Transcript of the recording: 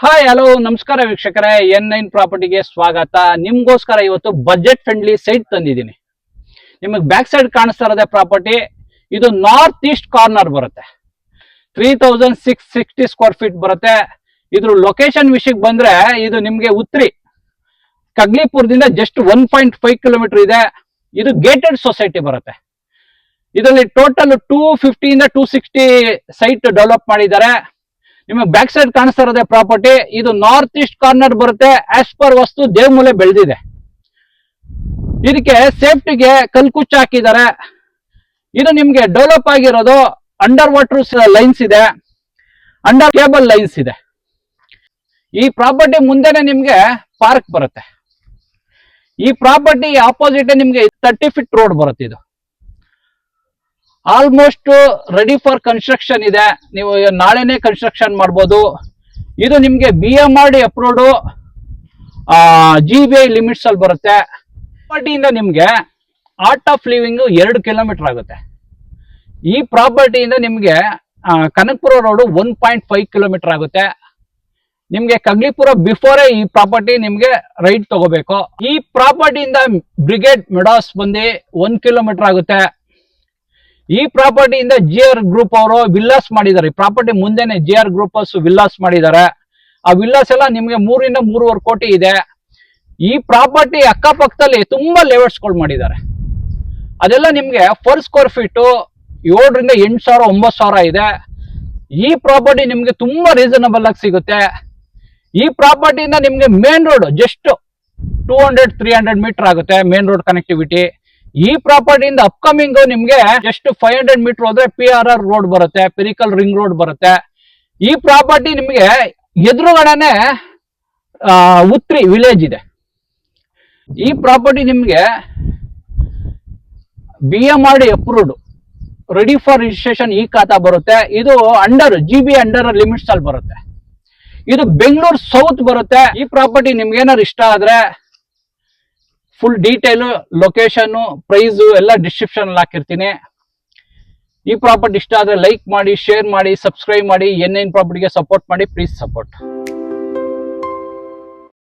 Hi hello ನಮಸ್ಕಾರ ವೀಕ್ಷಕರೇ, N9 ಪ್ರಾಪರ್ಟಿಗೆ ಸ್ವಾಗತ. ನಿಮ್ಗೋಸ್ಕರ ಇವತ್ತು ಬಜೆಟ್ ಫ್ರೆಂಡ್ಲಿ ಸೈಟ್ ತಂದಿದ್ದೀನಿ. ನಿಮಗೆ ಬ್ಯಾಕ್ ಸೈಡ್ ಕಾಣಿಸ್ತಾ ಇರೋದೇ ಪ್ರಾಪರ್ಟಿ. ಇದು ನಾರ್ತ್ ಈಸ್ಟ್ ಕಾರ್ನರ್ ಬರುತ್ತೆ. 3660 ಸ್ಕ್ವೇರ್ ಫೀಟ್ ಬರುತ್ತೆ. ಇದ್ರ ಲೊಕೇಶನ್ ವಿಷಯಕ್ಕೆ ಬಂದ್ರೆ ಇದು ನಿಮ್ಗೆ ಉತ್ರಿ ಕಗ್ಲಿಪುರದಿಂದ ಜಸ್ಟ್ 1.5 ಕಿಲೋಮೀಟರ್ ಇದೆ. ಇದು ಗೇಟೆಡ್ ಸೊಸೈಟಿ ಬರುತ್ತೆ. ಇದರಲ್ಲಿ ಟೋಟಲ್ 250 ಇಂದ 260 ಸೈಟ್ ಡೆವಲಪ್ ಮಾಡಿದ್ದಾರೆ. ನಿಮಗೆ ಬ್ಯಾಕ್ ಸೈಡ್ ಕಾಣಿಸ್ತಾ ಇರೋದೇ ಪ್ರಾಪರ್ಟಿ. ಇದು ನಾರ್ತ್ ಈಸ್ಟ್ ಕಾರ್ನರ್ ಬರುತ್ತೆ. ಆಸ್ ಪರ್ ವಸ್ತು ದೇವಮೂಲೆ ಬೆಳೆದಿದೆ. ಇದಕ್ಕೆ ಸೇಫ್ಟಿಗೆ ಕಲ್ಕುಚ್ಚ ಹಾಕಿದ್ದಾರೆ. ಇದು ನಿಮ್ಗೆ ಡೆವಲಪ್ ಆಗಿರೋದು ಅಂಡರ್ ವಾಟರ್ ಲೈನ್ಸ್ ಇದೆ, ಅಂಡರ್ ಕೇಬಲ್ ಲೈನ್ಸ್ ಇದೆ. ಈ ಪ್ರಾಪರ್ಟಿ ಮುಂದೆನೆ ನಿಮ್ಗೆ ಪಾರ್ಕ್ ಬರುತ್ತೆ. ಈ ಪ್ರಾಪರ್ಟಿ ಆಪೋಸಿಟ್ ನಿಮ್ಗೆ 30 ಫೀಟ್ ರೋಡ್ ಬರುತ್ತೆ. ಇದು ಆಲ್ಮೋಸ್ಟ್ ರೆಡಿ ಫಾರ್ ಕನ್ಸ್ಟ್ರಕ್ಷನ್ ಇದೆ. ನೀವು ನಾಳೆನೆ ಕನ್ಸ್ಟ್ರಕ್ಷನ್ ಮಾಡ್ಬೋದು. ಇದು ನಿಮ್ಗೆ BMRD ಅಪ್ರೂವ್ಡ್ GBI ಲಿಮಿಟ್ಸ್ ಅಲ್ಲಿ ಬರುತ್ತೆ. ಪ್ರಾಪರ್ಟಿಯಿಂದ ನಿಮ್ಗೆ ಆರ್ಟ್ ಆಫ್ ಲಿವಿಂಗ್ 2 ಕಿಲೋಮೀಟರ್ ಆಗುತ್ತೆ. ಈ ಪ್ರಾಪರ್ಟಿಯಿಂದ ನಿಮ್ಗೆ ಕನಕಪುರ ರೋಡ್ 1.5 ಕಿಲೋಮೀಟರ್ ಆಗುತ್ತೆ. ನಿಮ್ಗೆ ಕಗ್ಲಿಪುರ ಬಿಫೋರೇ ಈ ಪ್ರಾಪರ್ಟಿ ನಿಮ್ಗೆ ರೈಟ್ ತಗೋಬೇಕು. ಈ ಪ್ರಾಪರ್ಟಿಯಿಂದ ಬ್ರಿಗೇಡ್ ಮೆಡಾಸ್ ಬಂದು 1 ಕಿಲೋಮೀಟರ್ ಆಗುತ್ತೆ. ಈ ಪ್ರಾಪರ್ಟಿಯಿಂದ GR ಗ್ರೂಪ್ ಅವರು ವಿಲ್ಲಾಸ್ ಮಾಡಿದ್ದಾರೆ. ಈ ಪ್ರಾಪರ್ಟಿ ಮುಂದೆನೆ GR ಗ್ರೂಪ್ ವಿಲ್ಲಾಸ್ ಮಾಡಿದ್ದಾರೆ. ಆ ವಿಲ್ಲಾಸ್ ಎಲ್ಲ ನಿಮ್ಗೆ 3 ಇಂದ 3.5 ಕೋಟಿ ಇದೆ. ಈ ಪ್ರಾಪರ್ಟಿ ಅಕ್ಕಪಕ್ಕದಲ್ಲಿ ತುಂಬಾ ಲೇಔಟ್ಸ್ಗಳು ಮಾಡಿದ್ದಾರೆ. ಅದೆಲ್ಲ ನಿಮ್ಗೆ ಪರ್ ಸ್ಕ್ವೇರ್ ಫೀಟ್ 7 ರಿಂದ 8 ಸಾವಿರ 9 ಸಾವಿರ ಇದೆ. ಈ ಪ್ರಾಪರ್ಟಿ ನಿಮ್ಗೆ ತುಂಬಾ ರೀಸನಬಲ್ ಆಗಿ ಸಿಗುತ್ತೆ. ಈ ಪ್ರಾಪರ್ಟಿಯಿಂದ ನಿಮ್ಗೆ ಮೇನ್ ರೋಡ್ ಜಸ್ಟ್ 200-300 ಮೀಟರ್ ಆಗುತ್ತೆ ಮೇನ್ ರೋಡ್ ಕನೆಕ್ಟಿವಿಟಿ. ಈ ಪ್ರಾಪರ್ಟಿಯಿಂದ ಅಪ್ಕಮಿಂಗ್ ನಿಮ್ಗೆ ಜಸ್ಟ್ 500 ಮೀಟರ್ ಹೋದ್ರೆ PRR ರೋಡ್ ಬರುತ್ತೆ, ಪಿರಿಕಲ್ ರಿಂಗ್ ರೋಡ್ ಬರುತ್ತೆ. ಈ ಪ್ರಾಪರ್ಟಿ ನಿಮ್ಗೆ ಎದುರುಗಡೆನೆ ಉತ್ರಿ ವಿಲೇಜ್ ಇದೆ. ಈ ಪ್ರಾಪರ್ಟಿ ನಿಮ್ಗೆ BMRD approved ready for registration ಈ ಖಾತಾ ಬರುತ್ತೆ. ಇದು ಅಂಡರ್ GBI ಅಂಡರ್ ಲಿಮಿಟ್ಸ್ ಅಲ್ಲಿ ಬರುತ್ತೆ. ಇದು ಬೆಂಗಳೂರು ಸೌತ್ ಬರುತ್ತೆ. ಈ ಪ್ರಾಪರ್ಟಿ ನಿಮ್ಗೆ ಏನಾದ್ರು ಇಷ್ಟ ಆದ್ರೆ ಫುಲ್ ಡೀಟೇಲ್, ಲೊಕೇಶನ್, ಪ್ರೈಸ್ ಎಲ್ಲ ಡಿಸ್ಕ್ರಿಪ್ಷನ್ ಅಲ್ಲಿ ಹಾಕಿರ್ತೀನಿ. ಈ ಪ್ರಾಪರ್ಟಿ ಇಷ್ಟ ಆದ್ರೆ ಲೈಕ್ ಮಾಡಿ, ಶೇರ್ ಮಾಡಿ, ಸಬ್ಸ್ಕ್ರೈಬ್ ಮಾಡಿ. N9 ಪ್ರಾಪರ್ಟಿಗೆ ಸಪೋರ್ಟ್ ಮಾಡಿ. Please support.